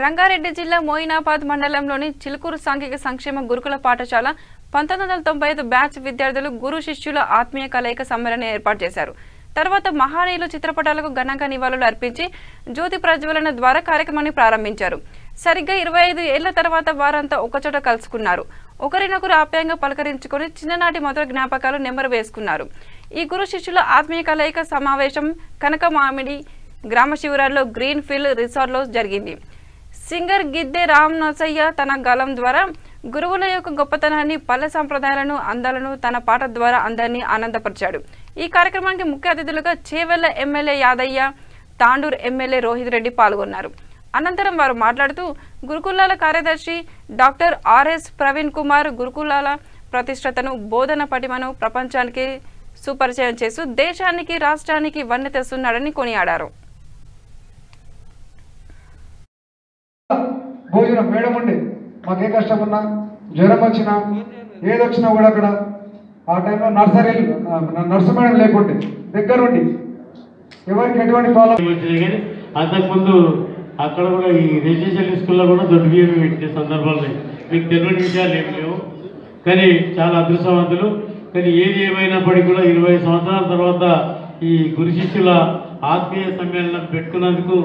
రంగారెడ్డి జిల్లా మోయినాబాద్ మండలంలోని చిలుకూరు సాంఘిక సంక్షేమ గురుకుల పాఠశాల 1995 బ్యాచ్ విద్యార్థులు గురు శిష్యుల ఆత్మీయ కలయిక సమ్మేళనం ఏర్పాటు చేశారు. తర్వాత మహానీయుల చిత్రపటాలకు ఘనంగా నివాళులు అర్పించి జ్యోతి ప్రజ్వలన ద్వారా కార్యక్రమాన్ని ప్రారంభించారు. సరిగ్గా 25 ఏళ్ల తర్వాత వారంతా ఒకచోట కలుసుకున్నారు. ఒకరినొకరు ఆప్యాయంగా పలకరించుకొని చిన్ననాటి మధుర జ్ఞాపకాలు నెమరు వేసుకున్నారు. ఈ గురు శిష్యుల ఆత్మీయ కలయిక సమావేశం కనకమామిడి గ్రామ శివారులో గ్రీన్ ఫీల్డ్ రిసార్ట్లో జరిగింది. సింగర్ గిద్దె రామ్ నోసయ్య తన గలం ద్వారా గురువుల యొక్క గొప్పతనాన్ని, పల్లె సంప్రదాయాలను, అందాలను తన పాట ద్వారా అందరినీ ఆనందపరిచాడు. ఈ కార్యక్రమానికి ముఖ్య అతిథులుగా చేవెళ్ల ఎమ్మెల్యే యాదయ్య, తాండూరు ఎమ్మెల్యే రోహిత్ రెడ్డి పాల్గొన్నారు. అనంతరం వారు మాట్లాడుతూ గురుకులాల కార్యదర్శి డాక్టర్ ఆర్ఎస్ ప్రవీణ్ కుమార్ గురుకులాల ప్రతిష్టతను, బోధన పటిమను ప్రపంచానికి సుపరిచయం చేస్తూ దేశానికి, రాష్ట్రానికి వన్నె తెస్తున్నాడని కొనియాడారు. భోజనం మేడం ఉండి మాకే కష్టం ఉన్నా, జ్వరం వచ్చినా, ఏదొచ్చినా కూడా అక్కడ ఆ టైంలో నర్సు మేడం లేకుంటే దగ్గరుండి ఎవరికి ఎటువంటి ప్రాబ్లం వచ్చినాయి. కానీ అంతకుముందు అక్కడ కూడా ఈ రెసిడెన్షియల్ స్కూల్లో కూడా దొడ్డు బియ్యం పెట్టే సందర్భాలు మీకు తెలియని విషయాలు ఏమి లేవు. కానీ చాలా అదృష్టవంతులు. కానీ ఏది ఏమైనప్పటికీ కూడా 20 సంవత్సరాల తర్వాత ఈ గురు శిష్యుల ఆత్మీయ సమ్మేళనం పెట్టుకున్నందుకు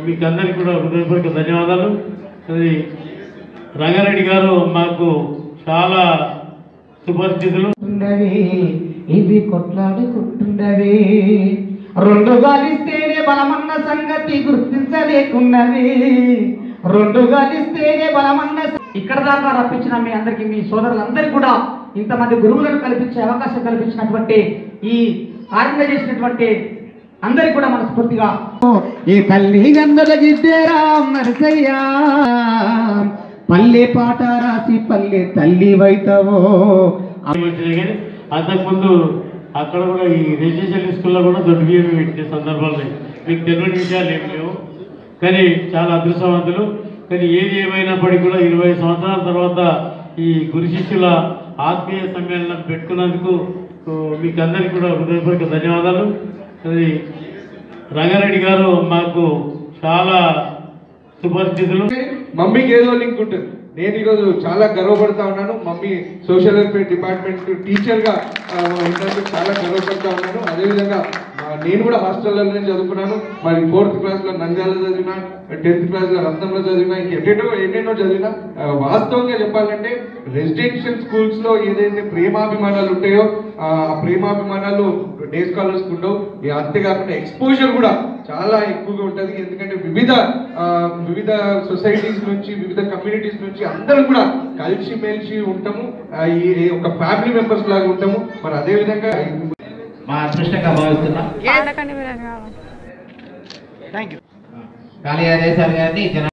మీకు అందరికీ కూడా హృదయపూర్వక ధన్యవాదాలు. అది రంగారెడ్డి గారు మాకు చాలా సుపరిచితులు. ఇది కొట్లాడుకుంటున్నవి, రెండు గాలిస్తేనే బలమన్న సంగతి గుర్తించలేకున్నవి, రెండు గాలిస్తేనే బలమన్న. ఇక్కడ దాకా రప్పించిన మీ అందరికీ, మీ సోదరులందరికీ కూడా ఇంతమంది గురువులను కల్పించే అవకాశం కల్పించినటువంటి, ఈ ఆర్గనైజ్ చేసినటువంటి అందరికి కూడా మనస్ఫూర్తిగా ఈ తల్లి గంధల గిద్దేరా నరసయ్య, పల్లె పాట రాసి పల్లె తల్లి వైతవో. వచ్చినాయి. కానీ అంతకుముందు అక్కడ కూడా ఈ రెసిడెన్షియల్ స్కూల్లో కూడా దొడ్డు బియ్యం పెట్టే సందర్భాలు మీకు తెలియని విషయాలు ఏమి లేవు. కానీ చాలా అదృష్టవంతులు. కానీ ఏది ఏమైనప్పటికీ కూడా 20 సంవత్సరాల తర్వాత ఈ గురు శిష్యుల ఆత్మీయ సమ్మేళనం పెట్టుకున్నందుకు మీకు అందరికీ కూడా హృదయపూర్వక ధన్యవాదాలు. అది రంగారెడ్డి గారు మాకు చాలా సుపరిచితులు. మమ్మీకి ఏదో లింక్ ఉంటుంది. నేను ఈరోజు చాలా గర్వపడతా ఉన్నాను. మమ్మీ సోషల్ వెల్ఫేర్ డిపార్ట్మెంట్ టీచర్గా ఉన్నందుకు చాలా గర్వపడతా ఉన్నాను. అదేవిధంగా నేను కూడా హాస్టల్లోనే చదువుకున్నాను. మరి 4th క్లాస్లో నంద్యాలలో చదివినా, 10th క్లాస్లో రత్నంలో చదివినా, ఎన్నెన్నో చదివినా. వాస్తవంగా చెప్పాలంటే రెసిడెన్షియల్ స్కూల్స్లో ఏదైతే ప్రేమాభిమానాలు ఉంటాయో ఆ ప్రేమాభిమానాలు డే స్కాలర్స్కి ఉండవు. అంతేకాకుండా ఎక్స్పోజర్ కూడా చాలా ఎక్కువగా ఉంటుంది. ఎందుకంటే వివిధ సొసైటీస్ నుంచి, వివిధ కమ్యూనిటీస్ నుంచి అందరం కూడా కలిసి మెలిసి ఉంటాము. ఒక ఫ్యామిలీ మెంబర్స్ లాగా ఉంటాము. మరి అదేవిధంగా మా అదృష్టంగా భావిస్తున్నాం. Thank you. కాళీయాదేశారు గారిని